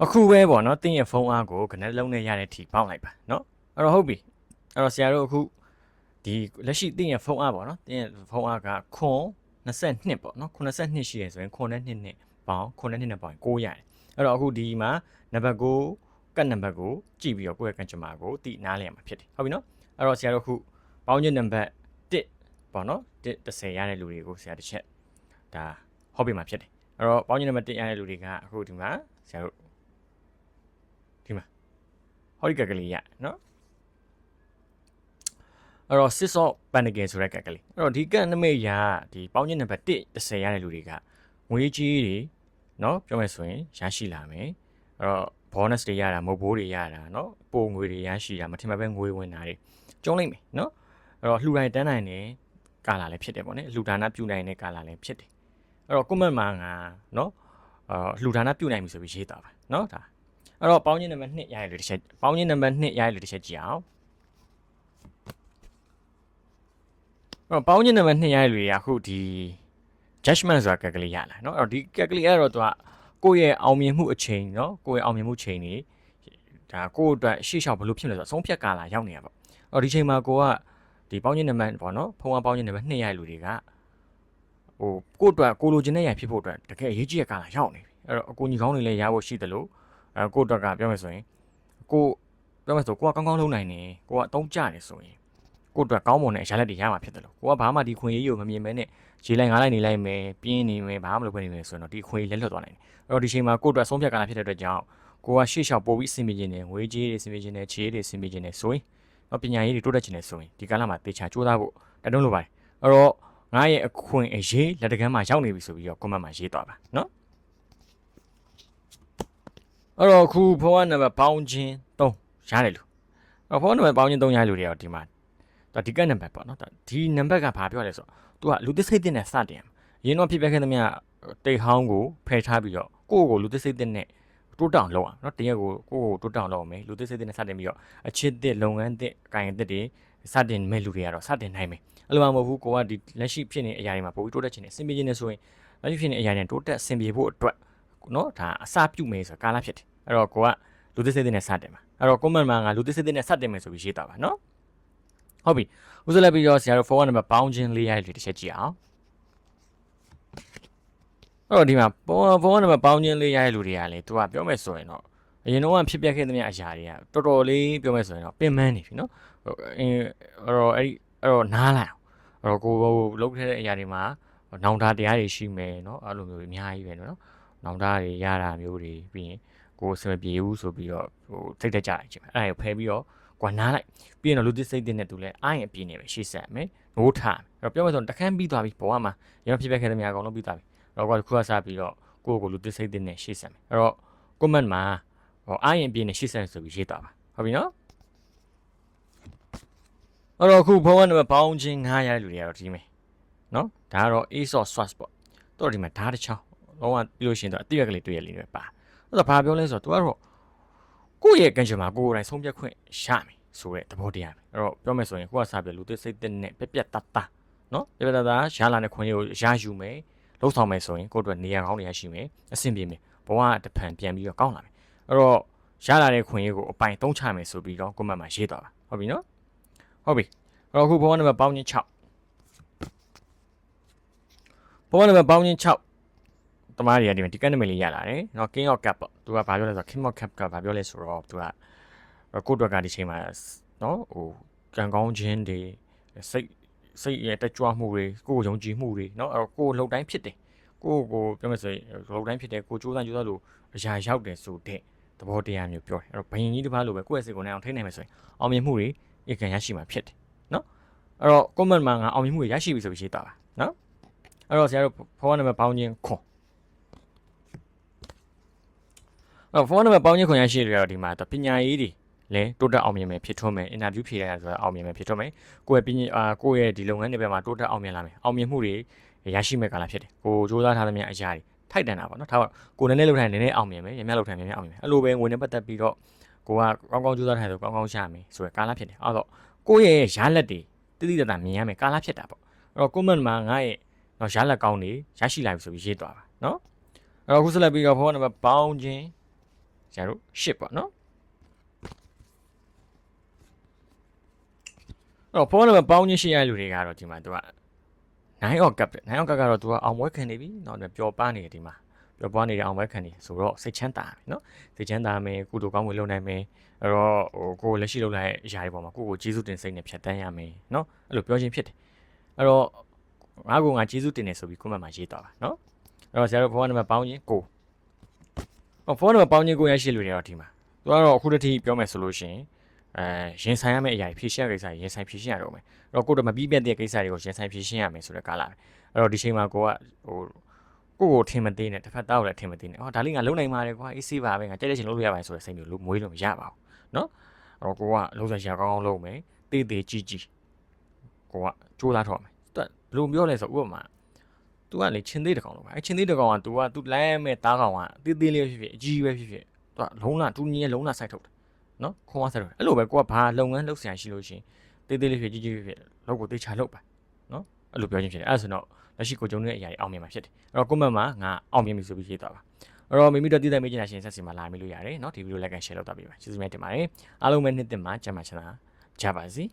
အခုပဲပေါ့နော်တင်းရဲ့ဖုန်းအားကိုခဏလုံးနဲ့ရတဲ့ထီပေါက်လိုက်ပါနော်အဲ့တော့ဟုတ်ပြီအဲ့တော့ဆရာတို့အခုဒီလက်ရှိတင်းရဲ့ဖုန်းအားပေါ့နော်တင်းရဲ့ဖုန်းအားကခွန်22ပေါ့နော်82ရှိရဆိုရင်ခွန်နဲ့2နဲ့ပေါင်းခွန်နဲ့2နဲ့ပေါင်း9ရတယ်အဲ့တော့အခုဒီမှာနံပါတ်9ကတ်နံပါတ်ကိုကြည့်ပြီးတော့ကိုယ့်ရဲ့ကန်ချမာကိုတိနားလည်ရမှာဖြစ်တယ်ဟုတ်ပြီနော်အဲ့တော့ဆရာတို့အခုပေါင်းချင်းနံပါတ်1ပေါ့နော်10ရတဲ့လူတွေကိုဆရာတစ်ချက်ဒါဟောပြမှာဖြစ်တယ်အဲ့တော့ပေါင်းချင်းနံပါတ်1ရတဲ့လူတွေကအခုဒီမှာဆရာတို့ဒီမှာဟောဒီကက်ကလေးရနော်အဲ့တော့ six of pentacle ဆိုတဲ့ကက်ကလေးအဲ့တော့ဒီကက်နမိတ်ရဒီပေါင်းချင်းနံပါတ်1 10ရတဲ့လူတွေကငွေကြီးတွေနော်ပြောမယ်ဆိုရင်ရရှိလာမယ်အဲ့တော့ bonus တွေရတာမဟုတ်ဘိုးတွေရတာနော်ပိုငွေတွေရရှိတာမထင်မှပဲငွေဝင်တာတွေကျုံးလိုက်မယ်နော်အဲ့တော့လှူတိုင်းတန်းတိုင်းနဲ့ကာလာလည်းဖြစ်တယ်ပေါ့နော်လှူဒါနပြုနိုင်တဲ့ကာလာလည်းဖြစ်တယ်အဲ့တော့ comment မှာငါနော်လှူဒါနပြုနိုင်ပြီဆိုပြီးရေးတာပါနော်ဒါအဲ့တော့ပေါင်းချင်းနံပါတ်2ရရလို့တစ်ချက်ပေါင်းချင်းနံပါတ်2ရရလို့တစ်ချက်ကြည့်အောင်အဲ့တော့ပေါင်းချင်းနံပါတ်2ရရလို့ရအခုဒီ judgment ဆိုတာကက်ကလေးရလာเนาะအဲ့တော့ဒီကက်ကလေးအဲ့တော့သူကကိုယ့်ရဲ့အောင်မြင်မှုအချိန်เนาะကိုယ့်ရဲ့အောင်မြင်မှုချိန်နေဒါကိုယ့်အတွက်ရှေ့လျှောက်ဘယ်လိုဖြစ်လဲဆိုတော့အဆုံးဖြတ်ကာလရောက်နေရပေါ့အဲ့တော့ဒီချိန်မှာကိုကဒီပေါင်းချင်းနံပါတ်ပေါ့เนาะဖုံးပေါင်းချင်းနံပါတ်2ရရလို့တွေကဟိုကိုယ့်အတွက်ကိုလိုချင်တဲ့ຢာဖြစ်ဖို့အတွက်တကယ်အရေးကြီးတဲ့ကာလရောက်နေပြီအဲ့တော့အကူညီကောင်းတွေလည်းရဖို့ရှိတယ်လို့ကိုယ့်အတွက်ကပြောမယ်ဆိုရင်ကိုပြောမယ်ဆိုကိုကကောင်းကောင်းလုပ်နိုင်နေကိုကအတုံးကျနေဆိုရင်ကိုယ့်အတွက်ကောင်းမွန်တဲ့အရာလက်တွေရမှာဖြစ်တယ်လို့ကိုကဘာမှဒီခွင့်ရေးကိုမမြင်မဲနဲ့ရေးလိုက်ငားလိုက်နေလိုက်မယ်ပြင်းနေမယ်ဘာမှမလုပ်ဘဲနေမယ်ဆိုရင်တော့ဒီခွင့်လက်လွတ်သွားနိုင်တယ်အဲ့တော့ဒီချိန်မှာကိုယ့်အတွက်ဆုံးဖြတ်ကာလဖြစ်တဲ့အတွက်ကြောင့်ကိုကရှေ့လျှောက်ပို့ပြီးအဆင်ပြေခြင်းနဲ့ငွေကြေးတွေအဆင်ပြေခြင်းနဲ့ခြေတွေအဆင်ပြေခြင်းနဲ့ဆိုရင်တော့ပညာရေးတွေတိုးတက်ခြင်းနဲ့ဆိုရင်ဒီကာလမှာတေချာကြိုးစားဖို့တက်တွန်းလိုပါတယ်အဲ့တော့ငါရဲ့အခွင့်အရေးလက်တကမ်းမှာရောက်နေပြီဆိုပြီးတော့ comment မှာရေးသွားပါနော်အဲ့တော့ခုဖုန်းနံပါတ်ပေါင်းချင်း3ရတယ်လို့အဲ့ဖုန်းနံပါတ်ပေါင်းချင်း3ရလို့တွေရောဒီမှာဒီကနံပါတ်ပေါ့နော်ဒီနံပါတ်ကဘာပြောလဲဆိုတော့သူကလူသစ်စိတ်တဲ့နဲ့စတင်ရင်းတော့ဖြစ်ပြခဲ့သမျှတိတ်ဟောင်းကိုဖယ်ထားပြီးတော့ကိုယ့်ကိုလူသစ်စိတ်တဲ့နဲ့တိုးတောင်လောက်အောင်နော်တရက်ကိုကိုယ့်ကိုတိုးတောင်လောက်အောင်မယ်လူသစ်စိတ်တဲ့နဲ့စတင်ပြီးတော့အချစ်သစ်လုပ်ငန်းသစ်ကိုင်သစ်တွေစတင်မဲ့လူတွေကတော့စတင်နိုင်မယ်အဲ့လိုမှမဟုတ်ဘူးကိုကဒီလက်ရှိဖြစ်နေတဲ့အရာတွေမှာပိုပြီးတိုးတက်ခြင်းနဲ့အဆင်ပြေခြင်းနဲ့ဆိုရင်လက်ရှိဖြစ်နေတဲ့အရာတွေတိုးတက်အဆင်ပြေဖို့အတွက်နော်ဒါအစပြုမယ်ဆိုတာကာလဖြစ်တယ်အဲ့တော့ကိုကလူသစ်စိတ်တဲ့နဲ့စတင်ပါအဲ့တော့ comment မှာငါလူသစ်စိတ်တဲ့နဲ့စတင်မယ်ဆိုပြီးရေးတာပါနော်ဟုတ်ပြီဥစ္စာလိုက်ပြီးတော့ဆရာတို့ forward number ပေါင်းခြင်းလေးရည်တစ်ချက်ကြည့်အောင်အဲ့တော့ဒီမှာ forward number ပေါင်းခြင်းလေးရည်လူတွေကလေသူကပြောမယ်ဆိုရင်တော့အရင်တော့ဖြစ်ပျက်ခဲ့တဲ့မြအရာတွေကတော်တော်လေးပြောမယ်ဆိုရင်တော့ပင်ပန်းနေပြီနော်အဲ့တော့နားလိုက်အောင်အဲ့တော့ကိုလုပ်ခဲ့တဲ့အရာတွေမှာနောင်တတရားတွေရှိမယ်နော်အဲ့လိုမျိုးအများကြီးပဲနော်နောင်တတွေရတာမျိုးတွေပြီးရင်ကိုယ်စမပြေဘူးဆိုပြီးတော့ဟိုစိတ်တက်ကြလိုက်ချင်အဲ့ဒါကိုဖယ်ပြီးတော့ကွာနားလိုက်ပြီးရင်တော့လူသစ်စိတ်တဲ့နဲ့သူလည်းအားရင်အပြင်းနေပဲရှေ့ဆက်မယ်နိုးထားအဲ့တော့ပြောမယ်ဆိုရင်တခန်းပြီးသွားပြီဘဝမှာရအောင်ဖြစ်ပျက်ခဲ့တဲ့မြအကောင်လုံးပြီးသွားပြီအဲ့တော့ခုကစပြီးတော့ကိုလူသစ်စိတ်တဲ့နဲ့ရှေ့ဆက်မယ်အဲ့တော့ comment မှာအားရင်အပြင်းနဲ့ရှေ့ဆက်ဆိုပြီးရေးသွားပါဟုတ်ပြီနော်အဲ့တော့အခုဖုန်းနံပါတ်ပေါင်းချင်း9ရတဲ့လူတွေကတော့ဒီမယ်နော်ဒါကတော့ ace of swords ပေါ့တော့ဒီမှာဓာတ်တစ်ချောင်းလုံးဝပြီးလို့ရှိရင်တော့အတိအကလေးတွေ့ရလိမ့်မယ်ပါအဲ့တော့ဘာပြောလဲဆိုတော့သူကတော့ကိုယ့်ရဲ့ကံကြမ္မာကိုယ်တိုင်ဆုံးဖြတ်ခွင့်ရမယ်ဆိုတဲ့သဘောတရားပဲအဲ့တော့ပြောမယ်ဆိုရင်ကိုကစားပြလူသစ်စိတ်တဲ့နဲ့ပြက်တတ်တာနော်ပြက်တတ်တာရလာတဲ့ခွင့်ကိုရယူမယ်လှုပ်ဆောင်မယ်ဆိုရင်ကိုယ့်အတွက်နေရာကောင်းတွေရရှိမယ်အဆင်ပြေမယ်ဘဝတဖန်ပြန်ပြီးတော့ကောင်းလာမယ်အဲ့တော့ရလာတဲ့ခွင့်ကိုအပိုင်သုံးချမယ်ဆိုပြီးတော့ကိုမတ်မှာရေးသွားပါဟုတ်ပြီနော်ဟုတ်ပြီအဲ့တော့အခုဘဝနံပါတ်ပေါင်းချင်း6ဘဝနံပါတ်ပေါင်းချင်း6တမားတွေကဒီကနမိတ်လေးရလာတယ်เนาะ King of Cup ပေါ့သူကဘာပြောလဲဆိုတော့ King of Cup ကဘာပြောလဲဆိုတော့သူကကိုယ့်အတွက်ကဒီချိန်မှာเนาะဟိုကံကောင်းခြင်းတွေစိတ်ရဲ့တက်ကြွမှုတွေကိုယုံကြည်မှုတွေเนาะအဲ့တော့ကိုလှုပ်တိုင်းဖြစ်တယ်ကိုပြောမယ်ဆိုရင်လှုပ်တိုင်းဖြစ်တယ်ကိုကြိုးစားလို့အရာရောက်တယ်ဆိုတဲ့သဘောတရားမျိုးပြောတယ်အဲ့တော့ဘယင်ကြီးတစ်ပါးလိုပဲကိုယ့်ရဲ့စိတ်ကိုနိုင်အောင်ထိန်းနိုင်မယ်ဆိုရင်အောင်မြင်မှုတွေအကံရရှိမှာဖြစ်တယ်เนาะအဲ့တော့ comment မှာငါအောင်မြင်မှုတွေရရှိပြီဆိုပြီးရေးတာပါเนาะအဲ့တော့ဆရာတို့ဖုန်းနံပါတ်ပေါင်းခြင်းခွန်ဖုန်းနံပါတ်ပေါင်းခြင်းခွန်ရရှိတယ်တော့ဒီမှာပညာရေးတွေလဲတိုးတက်အောင်မြင်မယ်ဖြစ်ထွန်းမယ်အင်တာဗျူးဖြေရတာဆိုတာအောင်မြင်မယ်ဖြစ်ထွန်းမယ်ကိုယ့်ရဲ့ပညာကိုယ့်ရဲ့ဒီလုပ်ငန်းတွေဘက်မှာတိုးတက်အောင်မြင်လာမယ်အောင်မြင်မှုတွေရရှိမဲ့ကာလဖြစ်တယ်ကိုစူးစမ်းထားသမျှအရာတွေထိုက်တန်တာပေါ့နော်ဒါကကိုနည်းနည်းလုပ်ထိုင်နည်းနည်းအောင်မြင်မယ်ရများလုပ်ထိုင်များအောင်မြင်မယ်အဲ့လိုပဲငွေနဲ့ပတ်သက်ပြီးတော့ကိုကကောင်းကောင်းစူးစမ်းထိုင်ဆိုကောင်းကောင်းရှာမယ်ဆိုရယ်ကာလဖြစ်တယ်အဲ့တော့ကိုယ့်ရဲ့ရားလက်တွေတိတိတတ်တာမြင်ရမယ်ကာလဖြစ်တာပေါ့အဲ့တော့ comment မှာငါရဲ့တော့ရားလက်ကောင်းတွေရရှိလာပြီဆိုပြီးရေးသွားပါနော်အဲ့တော့ခုဆက်လက်ပြီးတော့ဖုန်းနံပါတ်ပေါင်းခြင်း ဆရာတို့8ပေါ့နော်အဲ့တော့ဖုန်းနံပါတ်ပေါင်းချင်းရှိရတဲ့လူတွေကတော့ဒီမှာသူက9 of cup 9 of cup ကတော့သူကအောင်ပွဲခံနေပြီเนาะပျော်ပါနေတယ်ဒီမှာပျော်ပါနေတယ်အောင်ပွဲခံနေဆိုတော့စိတ်ချမ်းသာမယ်เนาะစိတ်ချမ်းသာမယ်ကုသိုလ်ကောင်းမှုလုပ်နိုင်မယ်အဲ့တော့ကိုယ်လက်ရှိလုပ်လိုက်တဲ့အရာတွေပေါ်မှာကိုယ်ကျေးဇူးတင်စိတ်နဲ့ဖြတ်တန်းရမယ်เนาะအဲ့လိုပြောချင်းဖြစ်တယ်အဲ့တော့ငါကျေးဇူးတင်တယ်ဆိုပြီး comment မှာရေးတော့ပါเนาะအဲ့တော့ဆရာတို့ဖုန်းနံပါတ်ပေါင်းချင်းကိုဖုန်းနံပါတ်ပေါင်းချင်းကိုရရှိလူတွေတော့ဒီမှာသူကတော့အခုတည်းပြောမယ်ဆိုလို့ရှိရင်ရင်ဆိုင်ရမယ့်အရာဖြည့်ရှင်းရကိစ္စရင်ဆိုင်ဖြည့်ရှင်းရတော့မယ်အဲ့တော့ကိုယ်တော့မပြီးပြတ်တဲ့ကိစ္စတွေကိုရင်ဆိုင်ဖြည့်ရှင်းရမယ်ဆိုတဲ့ကာလပဲအဲ့တော့ဒီချိန်မှာကိုကကိုထင်မသေးနဲ့တစ်ဖက်သားကိုလည်းထင်မသေးနဲ့ဒါလေးငါလုံနိုင်ပါတယ်ကွာအေးဆေးပါပဲငါကြက်တဲ့ချိန်လုပ်လို့ရပါတယ်ဆိုတဲ့စိတ်မျိုးမွေးလို့မရပါဘူးเนาะအဲ့တော့ကိုကလုံးစရာကောင်းကောင်းလုပ်မယ်တေးသေးကြီးကိုကကြိုးစားထောက်မယ်သူဘယ်လိုပြောလဲဆိုဥပမာသူကလေချင်းသေးတကောင်လို့ပါအဲ့ချင်းသေးတကောင်ကသူလမ်းမဲ့သားကောင်ကတေးသေးလေးဖြစ်ဖြစ်အကြီးပဲဖြစ်ဖြစ်သူကလုံးလာတူညီရဲ့လုံးလာစိုက်ထုတ်တယ်နော်ခွန်အားဆက်တော့အဲ့လိုပဲကိုကဘာလုပ်ငန်းလုပ်ဆရာရှိလို့ရှင်တေးသေးလေးဖြစ်ကြီးဖြစ်လောက်ကိုတေးချလုပ်ပါနော်အဲ့လိုပြောချင်းဖြစ်တယ်အဲ့ဆိုတော့လက်ရှိကိုကျုံတဲ့အရာတွေအောင်မြင်မှာဖြစ်တယ်အဲ့တော့ comment မှာငါအောင်မြင်ပြီဆိုပြီးရေးသွားပါအဲ့တော့မိမိတို့တည်တဲ့မေးချင်တာရှင်ဆက်စီမှာလာမိလို့ရတယ်နော်ဒီဗီဒီယို like and share လုပ်သွားပေးပါကျေးဇူးများတင်ပါတယ်အားလုံးပဲနှစ်သက်မှာကျမ်းမာချမ်းသာကြပါစေ